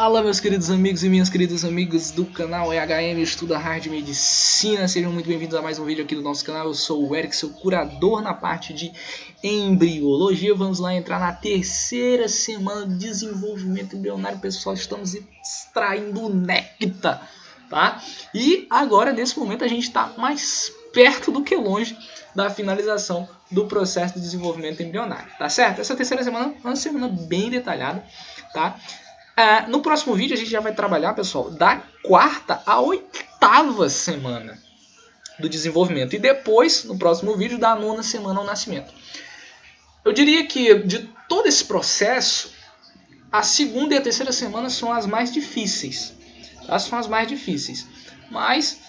Fala, meus queridos amigos e minhas queridas amigas do canal EHM Estuda Hard Medicina. Sejam muito bem-vindos a mais um vídeo aqui do nosso canal. Eu sou o Eric, seu curador na parte de embriologia. Vamos lá entrar na terceira semana de desenvolvimento embrionário. Pessoal, estamos extraindo o néctar, tá? E agora, nesse momento, a gente está mais perto do que longe da finalização do processo de desenvolvimento embrionário, tá certo? Essa terceira semana é uma semana bem detalhada, tá? No próximo vídeo a gente já vai trabalhar, pessoal, da quarta à oitava semana do desenvolvimento. E depois, no próximo vídeo, da nona semana ao nascimento. Eu diria que de todo esse processo, a segunda e a terceira semana são as mais difíceis. Tá? São as mais difíceis. Mas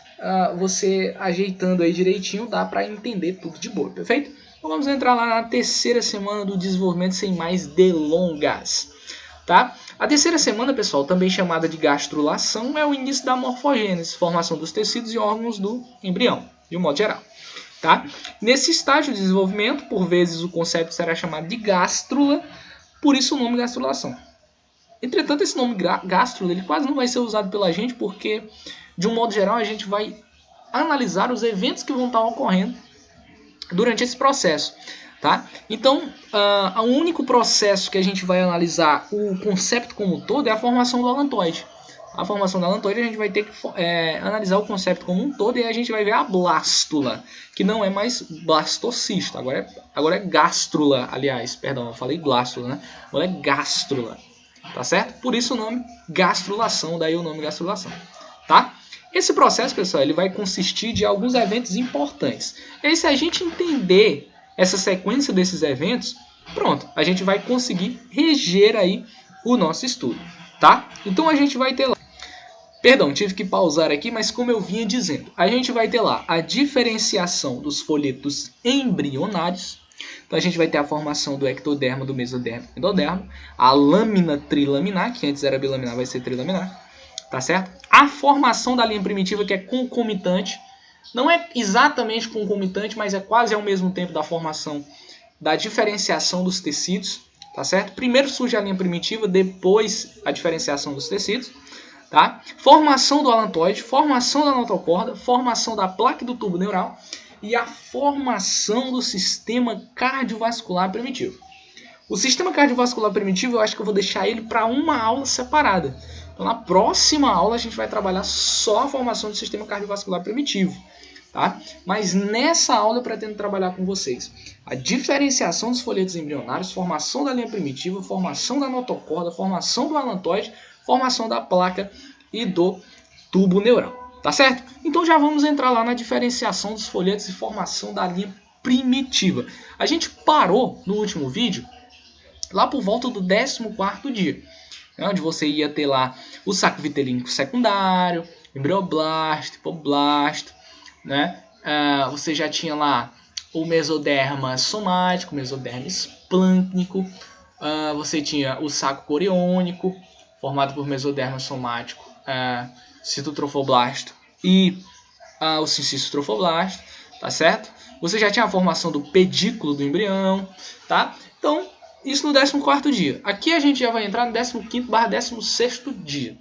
você ajeitando aí direitinho, dá para entender tudo de boa, perfeito? Então vamos entrar lá na terceira semana do desenvolvimento sem mais delongas. Tá? A terceira semana, pessoal, também chamada de gastrulação, é o início da morfogênese, formação dos tecidos e órgãos do embrião, de um modo geral. Tá? Nesse estágio de desenvolvimento, por vezes o conceito será chamado de gástrula, por isso o nome gastrulação. Entretanto, esse nome gástrula ele quase não vai ser usado pela gente, porque, de um modo geral, a gente vai analisar os eventos que vão estar ocorrendo durante esse processo. Tá? Então, o único processo que a gente vai analisar o conceito como um todo é a formação do alantoide. A formação do alantoide a gente vai ter que analisar o conceito como um todo e aí a gente vai ver a blástula, que não é mais blastocista, agora é gástrula, aliás, perdão, eu falei blástula, né? Agora é gástrula, tá certo? Por isso o nome gastrulação, daí o nome gastrulação, tá? Esse processo, pessoal, ele vai consistir de alguns eventos importantes. E aí, se a gente entender essa sequência desses eventos, pronto, a gente vai conseguir reger aí o nosso estudo, tá? Então a gente vai ter lá, perdão, tive que pausar aqui, mas como eu vinha dizendo, a gente vai ter lá a diferenciação dos folhetos embrionários, então a gente vai ter a formação do ectoderma, do mesoderma e do endoderma, a lâmina trilaminar, que antes era bilaminar, vai ser trilaminar, tá certo? A formação da linha primitiva, que é concomitante. Não é exatamente concomitante, mas é quase ao mesmo tempo da formação da diferenciação dos tecidos, tá certo? Primeiro surge a linha primitiva, depois a diferenciação dos tecidos, tá? Formação do alantoide, formação da notocorda, formação da placa do tubo neural e a formação do sistema cardiovascular primitivo. O sistema cardiovascular primitivo, eu acho que eu vou deixar ele para uma aula separada. Então, na próxima aula, a gente vai trabalhar só a formação do sistema cardiovascular primitivo. Tá? Mas nessa aula eu pretendo trabalhar com vocês a diferenciação dos folhetos embrionários, formação da linha primitiva, formação da notocorda, formação do alantoide, formação da placa e do tubo neural. Tá certo? Então já vamos entrar lá na diferenciação dos folhetos e formação da linha primitiva. A gente parou no último vídeo lá por volta do 14º dia, onde você ia ter lá o saco vitelínico secundário, embrioblasto, hipoblasto, né? Você já tinha lá o mesoderma somático, o mesoderma esplâncnico, você tinha o saco coriônico, formado por mesoderma somático, citotrofoblasto e o cistitrofoblasto, tá certo? Você já tinha a formação do pedículo do embrião, tá? Então, isso no 14º dia. Aqui a gente já vai entrar no 15º/16º dia.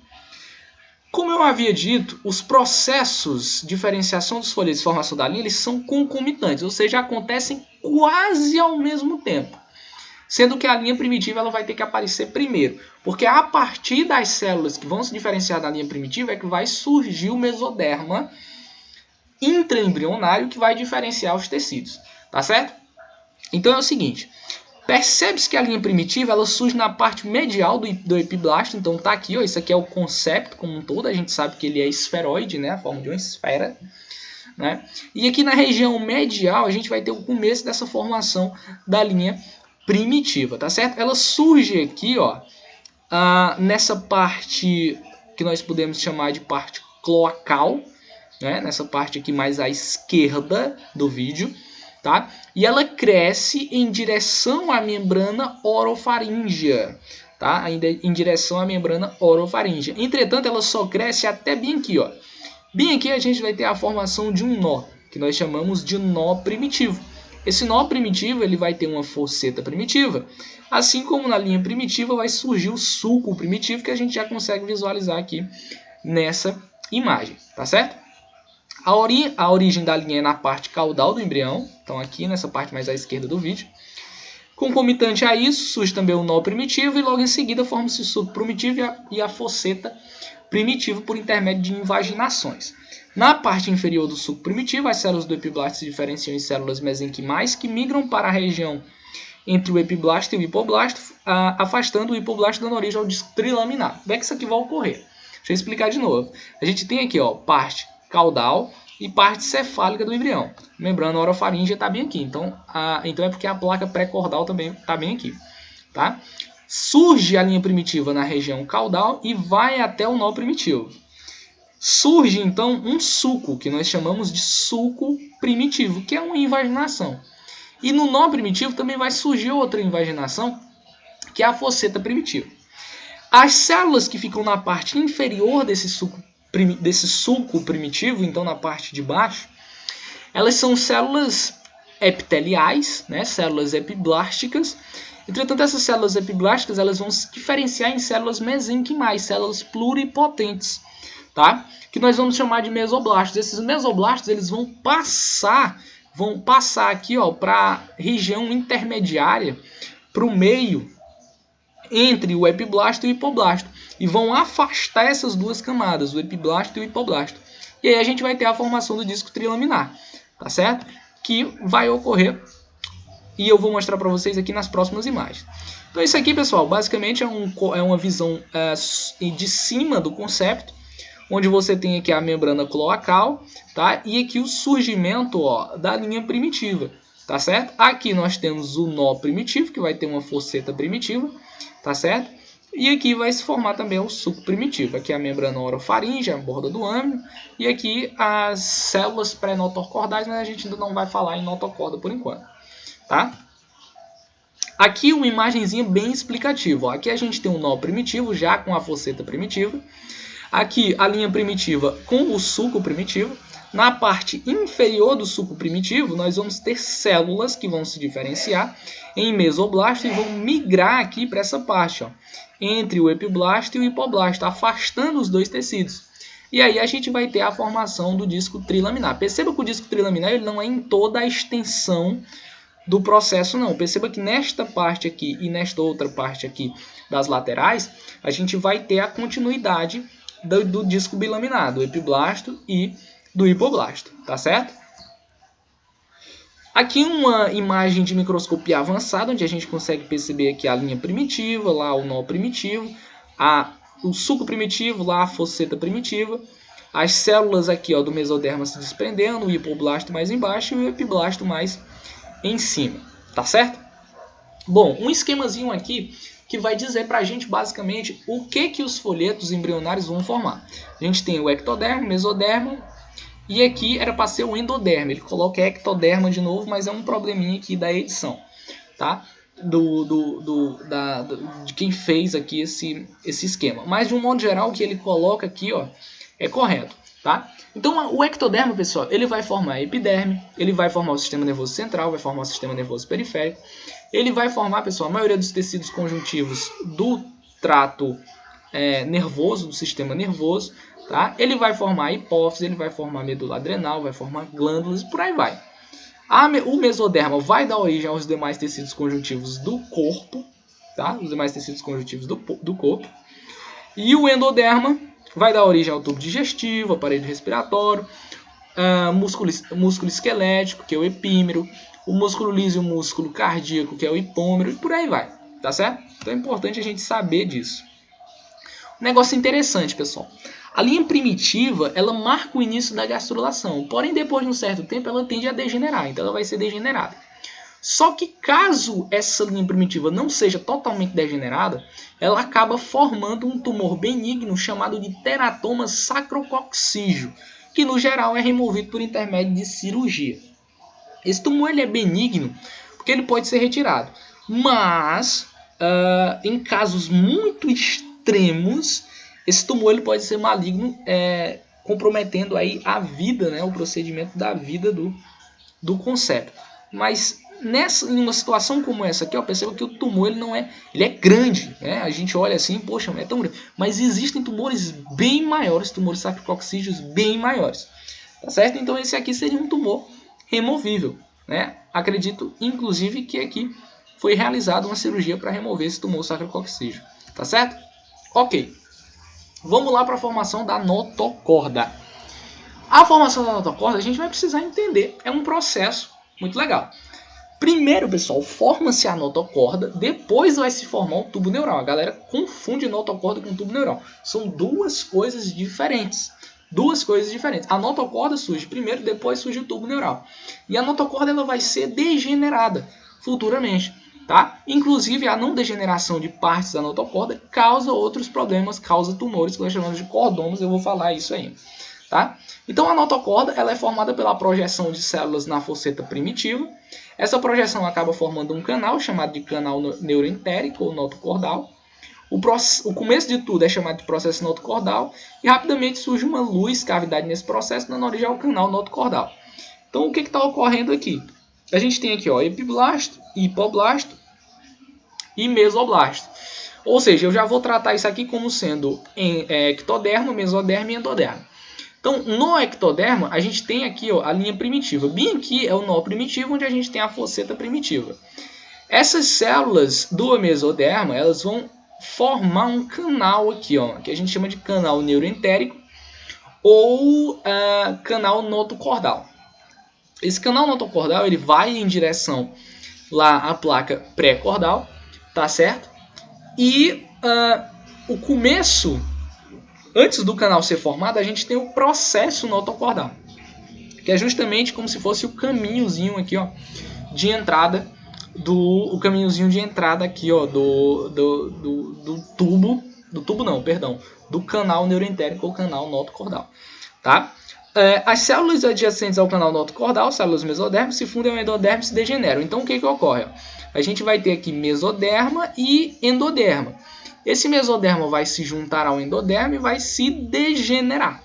Como eu havia dito, os processos de diferenciação dos folhetos e formação da linha eles são concomitantes, ou seja, acontecem quase ao mesmo tempo. Sendo que a linha primitiva ela vai ter que aparecer primeiro, porque a partir das células que vão se diferenciar da linha primitiva é que vai surgir o mesoderma intraembrionário que vai diferenciar os tecidos, tá certo? Então é o seguinte, percebe-se que a linha primitiva ela surge na parte medial do epiblasto, então tá aqui, ó, isso aqui é o concepto como um todo, a gente sabe que ele é esferoide, né, a forma de uma esfera, né? E aqui na região medial a gente vai ter o começo dessa formação da linha primitiva, tá certo? Ela surge aqui, ó, nessa parte que nós podemos chamar de parte cloacal, né, nessa parte aqui mais à esquerda do vídeo. Tá? E ela cresce em direção à membrana orofaríngea, tá? Ainda em direção à membrana orofaríngea. Entretanto, ela só cresce até bem aqui, ó. Bem aqui a gente vai ter a formação de um nó, que nós chamamos de nó primitivo. Esse nó primitivo ele vai ter uma fosseta primitiva, assim como na linha primitiva vai surgir o sulco primitivo, que a gente já consegue visualizar aqui nessa imagem, tá certo? A origem da linha é na parte caudal do embrião, então aqui nessa parte mais à esquerda do vídeo. Concomitante a isso, surge também o nó primitivo e logo em seguida forma-se o sulco primitivo e a fosseta primitiva por intermédio de invaginações. Na parte inferior do sulco primitivo, as células do epiblasto se diferenciam em células mesenquimais que migram para a região entre o epiblasto e o hipoblasto, afastando o hipoblasto, dando origem ao disco trilaminar. Como é que isso aqui vai ocorrer? Deixa eu explicar de novo. A gente tem aqui, ó, parte caudal e parte cefálica do embrião. A membrana orofaríngea está bem aqui, então é porque a placa pré-cordal também está bem aqui, tá? Surge a linha primitiva na região caudal e vai até o nó primitivo. Surge então um sulco, que nós chamamos de sulco primitivo, que é uma invaginação. E no nó primitivo também vai surgir outra invaginação, que é a fosseta primitiva. As células que ficam na parte inferior desse sulco primitivo, então na parte de baixo, elas são células epiteliais, né, células epiblásticas. Entretanto, essas células epiblásticas elas vão se diferenciar em células mesenquimais, células pluripotentes, tá? Que nós vamos chamar de mesoblastos. Esses mesoblastos eles vão passar aqui para a região intermediária, para o meio entre o epiblasto e o hipoblasto, e vão afastar essas duas camadas, o epiblasto e o hipoblasto. E aí a gente vai ter a formação do disco trilaminar, tá certo? Que vai ocorrer e eu vou mostrar para vocês aqui nas próximas imagens. Então isso aqui, pessoal, basicamente é uma visão de cima do concepto, onde você tem aqui a membrana cloacal, tá? E aqui o surgimento, ó, da linha primitiva, tá certo? Aqui nós temos o nó primitivo, que vai ter uma fosseta primitiva, tá certo? E aqui vai se formar também o sulco primitivo. Aqui a membrana orofaríngea, a borda do âmino, e aqui as células pré-notochordais, mas a gente ainda não vai falar em notocorda por enquanto, tá? Aqui uma imagenzinha bem explicativa, ó. Aqui a gente tem um nó primitivo já com a fosseta primitiva. Aqui a linha primitiva com o sulco primitivo. Na parte inferior do sulco primitivo, nós vamos ter células que vão se diferenciar em mesoblasto e vão migrar aqui para essa parte, ó, entre o epiblasto e o hipoblasto, afastando os dois tecidos. E aí a gente vai ter a formação do disco trilaminar. Perceba que o disco trilaminar ele não é em toda a extensão do processo, não. Perceba que nesta parte aqui e nesta outra parte aqui das laterais, a gente vai ter a continuidade do disco bilaminar, do epiblasto e do hipoblasto, tá certo? Aqui uma imagem de microscopia avançada, onde a gente consegue perceber aqui a linha primitiva, lá o nó primitivo, o sulco primitivo, lá a fosseta primitiva, as células aqui, ó, do mesoderma se desprendendo, o hipoblasto mais embaixo e o epiblasto mais em cima, tá certo? Bom, um esquemazinho aqui que vai dizer pra gente basicamente o que os folhetos embrionários vão formar. A gente tem o ectoderma, o mesoderma, e aqui era para ser o endoderma. Ele coloca ectoderma de novo, mas é um probleminha aqui da edição, tá? De quem fez aqui esse esquema. Mas de um modo geral, o que ele coloca aqui, ó, é correto, tá? Então o ectoderma, pessoal, ele vai formar a epiderme, ele vai formar o sistema nervoso central, vai formar o sistema nervoso periférico, ele vai formar, pessoal, a maioria dos tecidos conjuntivos do trato nervoso, do sistema nervoso, tá? Ele vai formar a hipófise, ele vai formar a medula adrenal, vai formar glândulas e por aí vai. O mesoderma vai dar origem aos demais tecidos conjuntivos do corpo, tá? Os demais tecidos conjuntivos do corpo. E o endoderma vai dar origem ao tubo digestivo, aparelho respiratório, músculo esquelético, que é o epímero, o músculo liso e o músculo cardíaco, que é o hipômero, e por aí vai, tá certo? Então é importante a gente saber disso. Um negócio interessante, pessoal. A linha primitiva, ela marca o início da gastrulação, porém depois de um certo tempo ela tende a degenerar, então ela vai ser degenerada. Só que caso essa linha primitiva não seja totalmente degenerada, ela acaba formando um tumor benigno chamado de teratoma sacrococcígeo, que no geral é removido por intermédio de cirurgia. Esse tumor ele é benigno porque ele pode ser retirado, mas em casos muito extremos, esse tumor ele pode ser maligno, comprometendo aí a vida, né, o procedimento da vida do concepto, Mas em uma situação como essa aqui, ó, perceba que o tumor ele é grande, né? A gente olha assim, poxa, é tão grande. Mas existem tumores bem maiores, tumores sacrococcígeos bem maiores, tá certo? Então esse aqui seria um tumor removível, né? Acredito, inclusive, que aqui foi realizada uma cirurgia para remover esse tumor sacrococcígeo, tá certo? Ok. Vamos lá para a formação da notocorda. A formação da notocorda a gente vai precisar entender, é um processo muito legal. Primeiro, pessoal, forma-se a notocorda, depois vai se formar o tubo neural. A galera confunde notocorda com tubo neural. São duas coisas diferentes. A notocorda surge primeiro, depois surge o tubo neural. E a notocorda ela vai ser degenerada futuramente, tá? Inclusive, a não degeneração de partes da notocorda causa outros problemas, causa tumores que nós chamamos de cordomas. Eu vou falar isso aí, tá? Então, a notocorda ela é formada pela projeção de células na fosseta primitiva. Essa projeção acaba formando um canal chamado de canal neuroentérico ou notocordal. O começo de tudo é chamado de processo notocordal e rapidamente surge uma luz, cavidade nesse processo, dando origem ao canal notocordal. Então, o que está ocorrendo aqui? A gente tem aqui, ó, epiblasto, hipoblasto e mesoblasto. Ou seja, eu já vou tratar isso aqui como sendo ectodermo, mesodermo e endodermo. Então, no ectoderma, a gente tem aqui, ó, a linha primitiva. Bem aqui é o nó primitivo, onde a gente tem a fosseta primitiva. Essas células do mesoderma, elas vão formar um canal aqui, ó, que a gente chama de canal neuroentérico ou canal notocordal. Esse canal notocordal ele vai em direção lá à placa pré-cordal, tá certo? E o começo... Antes do canal ser formado, a gente tem o processo notocordal, que é justamente como se fosse o caminhozinho aqui, ó, de entrada do aqui, ó, do canal neuroentérico ou canal notocordal, tá? As células adjacentes ao canal notocordal, células mesodérmicas, se fundem ao endoderma e se degeneram. Então, o que ocorre? A gente vai ter aqui mesoderma e endoderma. Esse mesoderma vai se juntar ao endoderma e vai se degenerar.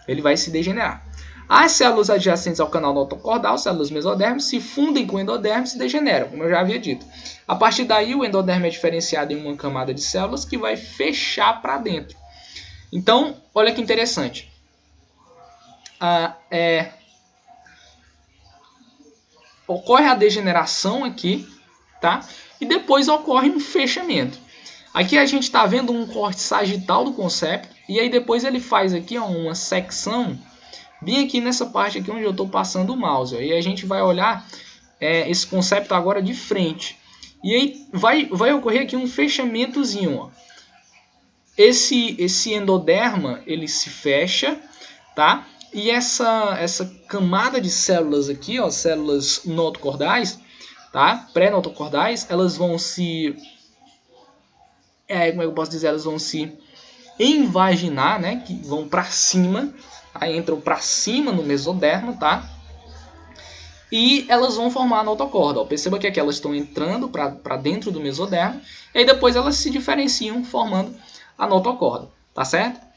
Ele vai se degenerar. As células adjacentes ao canal notocordal, células mesodérmicas, se fundem com o endoderma e se degeneram, como eu já havia dito. A partir daí, o endoderma é diferenciado em uma camada de células que vai fechar para dentro. Então, olha que interessante. Ocorre a degeneração aqui, tá? E depois ocorre um fechamento. Aqui a gente está vendo um corte sagital do concepto, e aí depois ele faz aqui, ó, uma secção, bem aqui nessa parte aqui onde eu estou passando o mouse. Ó, e a gente vai olhar esse concepto agora de frente. E aí vai ocorrer aqui um fechamentozinho. Ó. Esse endoderma ele se fecha, tá? E essa camada de células aqui, ó, células notocordais, tá? Pré-notocordais, elas vão se... como é que eu posso dizer? Elas vão se invaginar, né? Que vão para cima, aí entram para cima no mesoderma, tá? E elas vão formar a notocorda. Ó. Perceba que aqui elas estão entrando para dentro do mesoderma, e aí depois elas se diferenciam formando a notocorda, tá certo?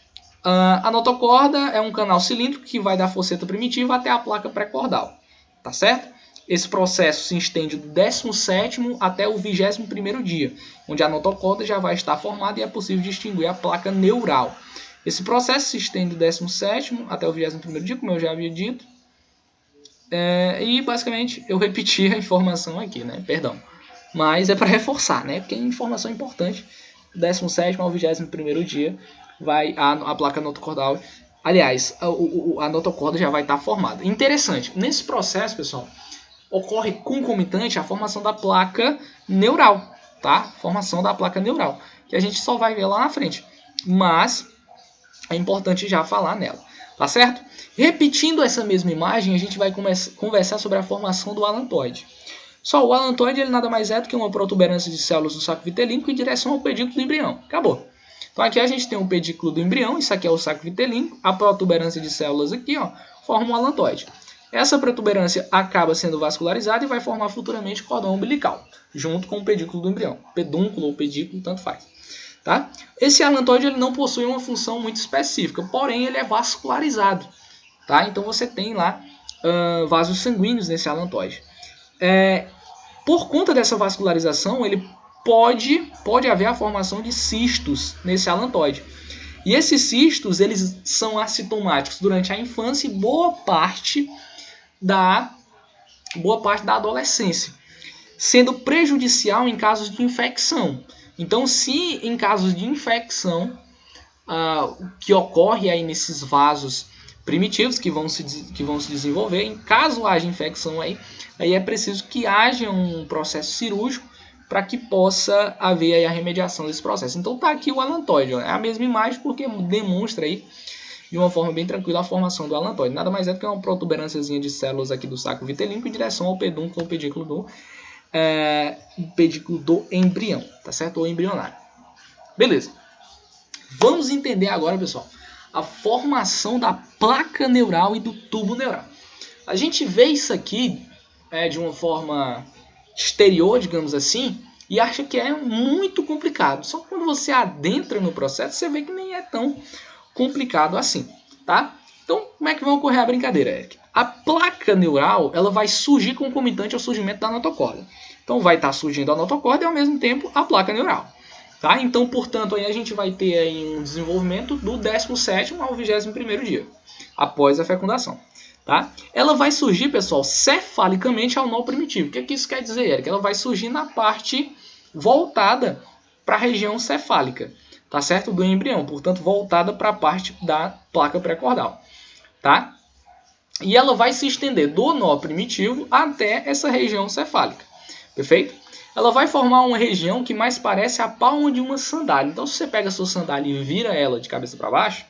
A notocorda é um canal cilíndrico que vai da fosseta primitiva até a placa pré-cordal, tá certo? Esse processo se estende do 17º até o 21º dia, onde a notocorda já vai estar formada e é possível distinguir a placa neural. Esse processo se estende do 17º até o 21º dia, como eu já havia dito. E basicamente eu repeti a informação aqui, né? Perdão. Mas é para reforçar, né? Porque é informação importante. Do 17º ao 21º dia vai a placa notocordal. Aliás, a notocorda já vai estar formada. Interessante. Nesse processo, pessoal, ocorre concomitante a formação da placa neural, tá? Formação da placa neural, que a gente só vai ver lá na frente. Mas é importante já falar nela, tá certo? Repetindo essa mesma imagem, a gente vai conversar sobre a formação do alantoide. Só o alantoide ele nada mais é do que uma protuberância de células do saco vitelínico em direção ao pedículo do embrião. Acabou. Então aqui a gente tem o pedículo do embrião, isso aqui é o saco vitelínico, a protuberância de células aqui, ó, forma um alantoide. Essa protuberância acaba sendo vascularizada e vai formar futuramente o cordão umbilical, junto com o pedículo do embrião. Pedúnculo ou pedículo, tanto faz. Tá? Esse alantoide ele não possui uma função muito específica, porém ele é vascularizado. Tá? Então você tem lá vasos sanguíneos nesse alantoide. Por conta dessa vascularização, ele pode haver a formação de cistos nesse alantoide. E esses cistos, eles são assintomáticos durante a infância e boa parte da adolescência, sendo prejudicial em casos de infecção. Então, se em casos de infecção que ocorre aí nesses vasos primitivos que vão se desenvolver, em caso haja infecção aí é preciso que haja um processo cirúrgico para que possa haver aí a remediação desse processo. Então tá aqui o alantoide, ó. É a mesma imagem porque demonstra aí de uma forma bem tranquila a formação do alantoide. Nada mais é do que uma protuberânciazinha de células aqui do saco vitelínico em direção ao pedúnculo ou pedículo do embrião, tá certo? Ou embrionário. Beleza. Vamos entender agora, pessoal, a formação da placa neural e do tubo neural. A gente vê isso aqui de uma forma exterior, digamos assim, e acha que é muito complicado. Só que quando você adentra no processo, você vê que nem é tão complicado assim, tá? Então, como é que vai ocorrer a brincadeira, Eric? A placa neural, ela vai surgir concomitante ao surgimento da notocorda. Então, vai estar surgindo a notocorda e, ao mesmo tempo, a placa neural. Tá? Então, portanto, aí a gente vai ter aí um desenvolvimento do 17º ao 21º dia, após a fecundação. Tá? Ela vai surgir, pessoal, cefalicamente ao nó primitivo. O que isso quer dizer, Eric? Ela vai surgir na parte voltada para a região cefálica, tá certo? Do embrião, portanto, voltada para a parte da placa pré-cordal. Tá? E ela vai se estender do nó primitivo até essa região cefálica. Perfeito? Ela vai formar uma região que mais parece a palma de uma sandália. Então, se você pega a sua sandália e vira ela de cabeça para baixo,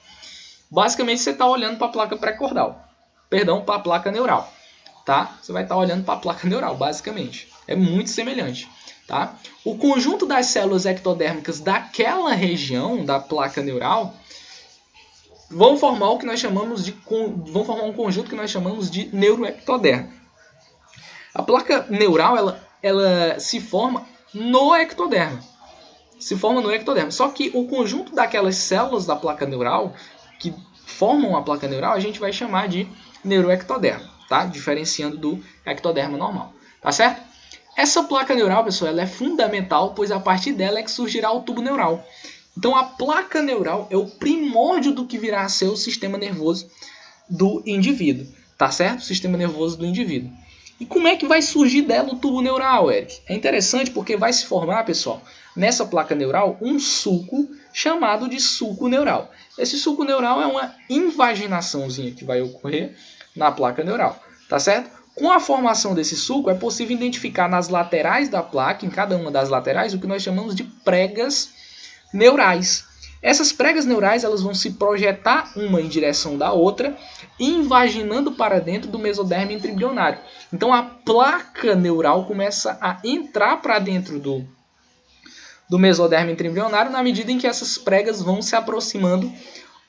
basicamente você está olhando para a placa pré-cordal. Perdão, para a placa neural. Tá? Você vai estar olhando para a placa neural, basicamente. É muito semelhante. Tá? O conjunto das células ectodérmicas daquela região da placa neural vão formar o que nós chamamos um conjunto que nós chamamos de neuroectoderma. A placa neural, ela se forma no ectoderma. Só que o conjunto daquelas células da placa neural que formam a placa neural, a gente vai chamar de neuroectoderma, tá? Diferenciando do ectoderma normal, tá certo? Essa placa neural, pessoal, ela é fundamental, pois a partir dela é que surgirá o tubo neural. Então, a placa neural é o primórdio do que virá a ser o sistema nervoso do indivíduo, tá certo? O sistema nervoso do indivíduo. E como é que vai surgir dela o tubo neural, Eric? É interessante porque vai se formar, pessoal, nessa placa neural, um sulco chamado de sulco neural. Esse sulco neural é uma invaginaçãozinha que vai ocorrer na placa neural, tá certo? Com a formação desse sulco, é possível identificar nas laterais da placa, em cada uma das laterais, o que nós chamamos de pregas neurais. Essas pregas neurais elas vão se projetar uma em direção da outra, invaginando para dentro do mesoderme intraembrionário. Então a placa neural começa a entrar para dentro do mesoderme intraembrionário na medida em que essas pregas vão se aproximando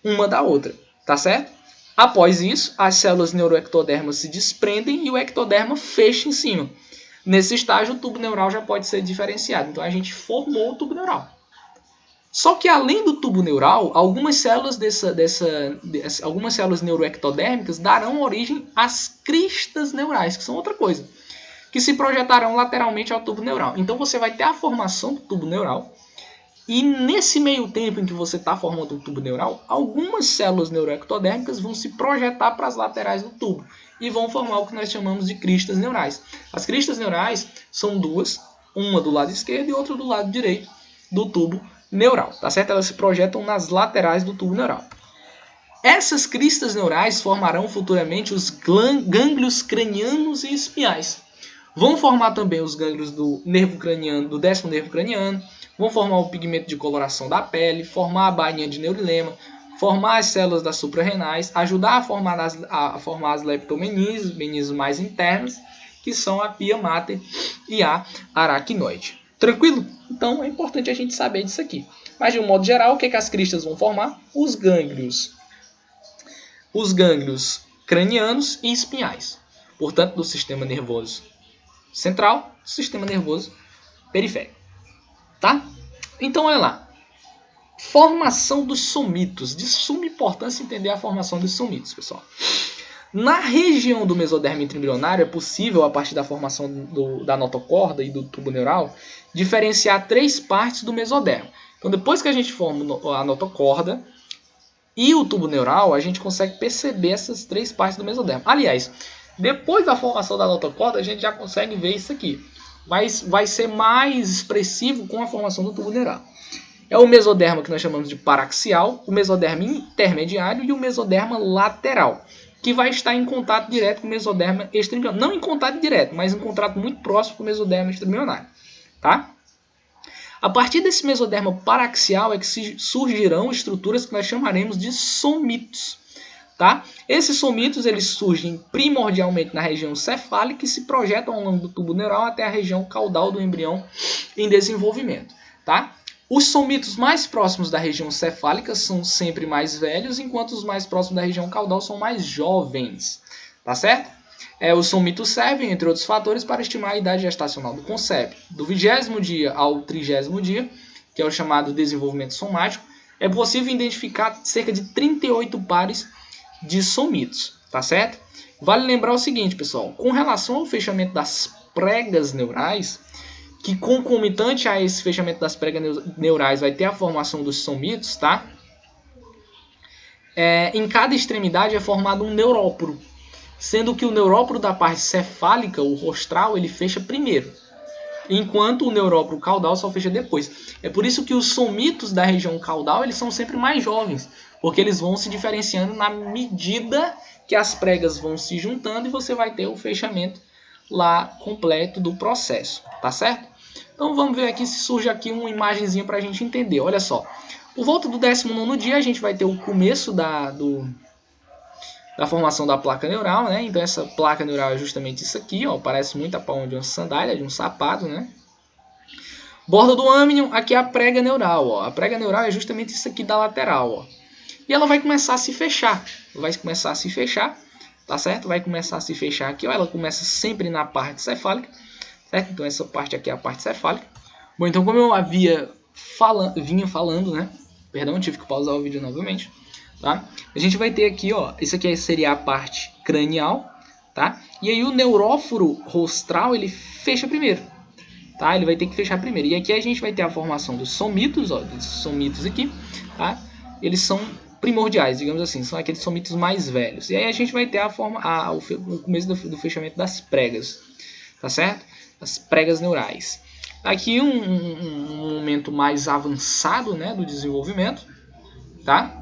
uma da outra, tá certo? Após isso, as células neuroectodermas se desprendem e o ectoderma fecha em cima. Nesse estágio, o tubo neural já pode ser diferenciado. Então a gente formou o tubo neural. Só que além do tubo neural, algumas células algumas células neuroectodérmicas darão origem às cristas neurais, que são outra coisa, que se projetarão lateralmente ao tubo neural. Então você vai ter a formação do tubo neural, e nesse meio tempo em que você está formando o tubo neural, algumas células neuroectodérmicas vão se projetar para as laterais do tubo e vão formar o que nós chamamos de cristas neurais. As cristas neurais são duas, uma do lado esquerdo e outra do lado direito do tubo neural, tá certo? Elas se projetam nas laterais do tubo neural. Essas cristas neurais formarão futuramente os gânglios cranianos e espinhais. Vão formar também os gânglios do nervo craniano, do 10º nervo craniano, vão formar o pigmento de coloração da pele, formar a bainha de neurilema, formar as células das suprarrenais, ajudar a formar as leptomeninges mais internas, que são a pia mater e a aracnoide. Tranquilo? Então é importante a gente saber disso aqui. Mas de um modo geral, o que as cristas vão formar? Os gânglios cranianos e espinhais. Portanto, do sistema nervoso central, do sistema nervoso periférico. Tá? Então, olha lá. Formação dos somitos. De suma importância entender a formação dos somitos, pessoal. Na região do mesodermo intraembrionário é possível, a partir da formação da notocorda e do tubo neural, diferenciar 3 partes do mesodermo. Então, depois que a gente forma a notocorda e o tubo neural, a gente consegue perceber essas 3 partes do mesodermo. Aliás, depois da formação da notocorda, a gente já consegue ver isso aqui. Mas vai ser mais expressivo com a formação do tubo neural. É o mesoderma que nós chamamos de paraxial, o mesoderma intermediário e o mesoderma lateral, que vai estar em contato direto com o mesoderma extraembrionário. Não em contato direto, mas em contato muito próximo com o mesoderma extraembrionário. Tá? A partir desse mesoderma paraxial é que surgirão estruturas que nós chamaremos de somitos. Tá? Esses somitos eles surgem primordialmente na região cefálica e se projetam ao longo do tubo neural até a região caudal do embrião em desenvolvimento. Tá? Os somitos mais próximos da região cefálica são sempre mais velhos, enquanto os mais próximos da região caudal são mais jovens. Tá certo? Os somitos servem, entre outros fatores, para estimar a idade gestacional do concépio. Do 20º dia ao 30º dia, que é o chamado desenvolvimento somático, é possível identificar cerca de 38 pares de somitos, tá certo? Vale lembrar o seguinte, pessoal, com relação ao fechamento das pregas neurais, que concomitante a esse fechamento das pregas neurais vai ter a formação dos somitos, tá? Em cada extremidade é formado um neuróporo, sendo que o neuróporo da parte cefálica, o rostral, ele fecha primeiro, enquanto o neuróporo caudal só fecha depois. É por isso que os somitos da região caudal eles são sempre mais jovens, porque eles vão se diferenciando na medida que as pregas vão se juntando e você vai ter o fechamento lá completo do processo, tá certo? Então vamos ver aqui se surge aqui uma imagenzinha para a gente entender. Olha só, por volta do 19º dia a gente vai ter o começo da formação da placa neural, né? Então essa placa neural é justamente isso aqui, ó, parece muito a palma de uma sandália, de um sapato, né? Borda do âmnion, aqui é a prega neural, ó. A prega neural é justamente isso aqui da lateral, ó. E ela vai começar a se fechar, tá certo? Vai começar a se fechar aqui, ó. Ela começa sempre na parte cefálica, certo? Então essa parte aqui é a parte cefálica. Bom, então como eu vinha falando, né? Perdão, tive que pausar o vídeo novamente. Tá? A gente vai ter aqui, ó, isso aqui seria a parte cranial, tá? E aí o neuróforo rostral ele fecha primeiro, tá? Ele vai ter que fechar primeiro. E aqui a gente vai ter a formação dos somitos, ó, dos somitos aqui, tá? Eles são primordiais, digamos assim, são aqueles somitos mais velhos. E aí a gente vai ter o começo do fechamento das pregas, tá certo? As pregas neurais. Aqui um momento mais avançado, né, do desenvolvimento, tá?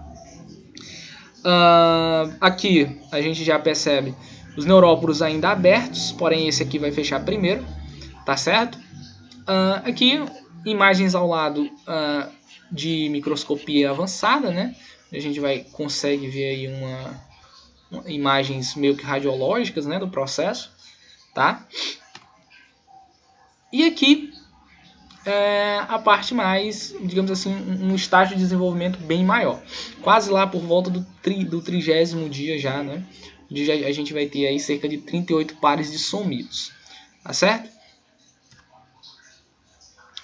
Aqui a gente já percebe os neuróporos ainda abertos, porém esse aqui vai fechar primeiro, tá certo? Aqui imagens ao lado de microscopia avançada, né? A gente consegue ver aí imagens meio que radiológicas, né, do processo, tá? E aqui a parte mais, digamos assim, um estágio de desenvolvimento bem maior. Quase lá por volta do 30º dia já, né? A gente vai ter aí cerca de 38 pares de somitos, tá certo?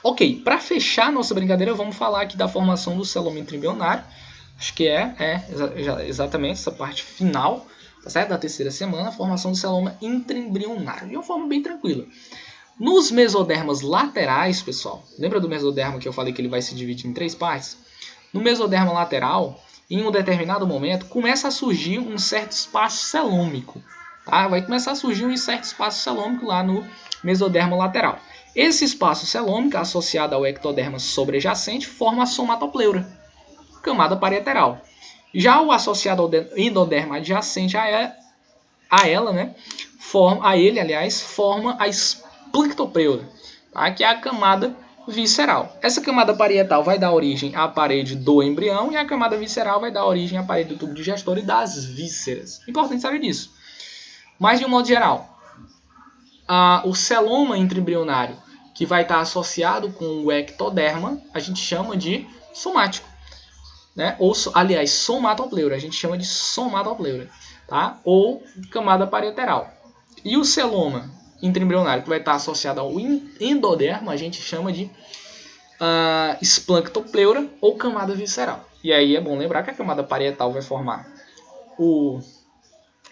Ok, para fechar nossa brincadeira, vamos falar aqui da formação do celoma intraembrionário. Acho que exatamente essa parte final, tá certo? Da 3ª semana, a formação do celoma intraembrionário. De uma forma bem tranquila. Nos mesodermas laterais, pessoal, lembra do mesoderma que eu falei que ele vai se dividir em 3 partes? No mesoderma lateral, em um determinado momento, começa a surgir um certo espaço celômico. Tá? Vai começar a surgir um certo espaço celômico lá no mesoderma lateral. Esse espaço celômico, associado ao ectoderma sobrejacente, forma a somatopleura, camada parieteral. Já o associado ao endoderma adjacente a ela, né, forma a esplanctopleura, tá? Que é a camada visceral. Essa camada parietal vai dar origem à parede do embrião e a camada visceral vai dar origem à parede do tubo digestor e das vísceras. Importante saber disso. Mas de um modo geral, o celoma intraembrionário, que vai estar associado com o ectoderma, a gente chama de somático, né? Ou, aliás, somatopleura, a gente chama de somatopleura, tá? Ou camada parieteral. E o celoma intraembrionário, que vai estar associado ao endoderma, a gente chama de esplanctopleura ou camada visceral. E aí é bom lembrar que a camada parietal vai formar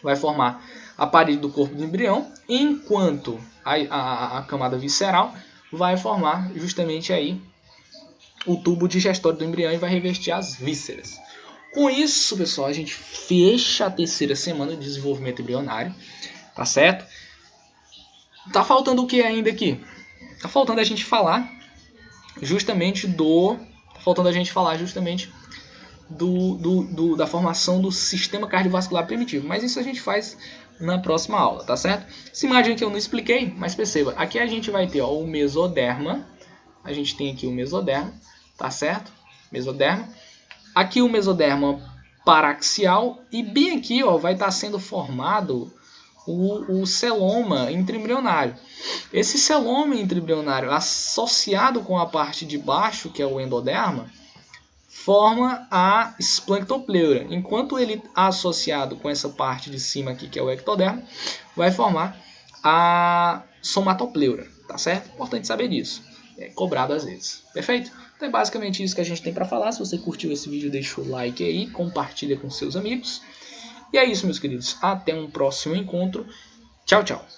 vai formar a parede do corpo do embrião, enquanto a camada visceral vai formar justamente aí o tubo digestório do embrião e vai revestir as vísceras. Com isso, pessoal, a gente fecha a terceira semana de desenvolvimento embrionário, tá certo? Tá faltando o que ainda aqui? Tá faltando a gente falar justamente da formação do sistema cardiovascular primitivo, mas isso a gente faz na próxima aula, tá certo? Essa imagem que eu não expliquei, mas perceba, aqui a gente vai ter o mesoderma, a gente tem aqui o mesoderma, tá certo? Mesoderma. Aqui o mesoderma paraxial e bem aqui vai estar sendo formado o celoma intraembrionário. Esse celoma intraembrionário associado com a parte de baixo, que é o endoderma, forma a esplanctopleura, enquanto ele associado com essa parte de cima aqui, que é o ectoderma, vai formar a somatopleura, tá certo? Importante saber disso, é cobrado às vezes, perfeito? Então é basicamente isso que a gente tem para falar. Se você curtiu esse vídeo, deixa o like aí, compartilha com seus amigos. E é isso, meus queridos, até um próximo encontro, tchau, tchau!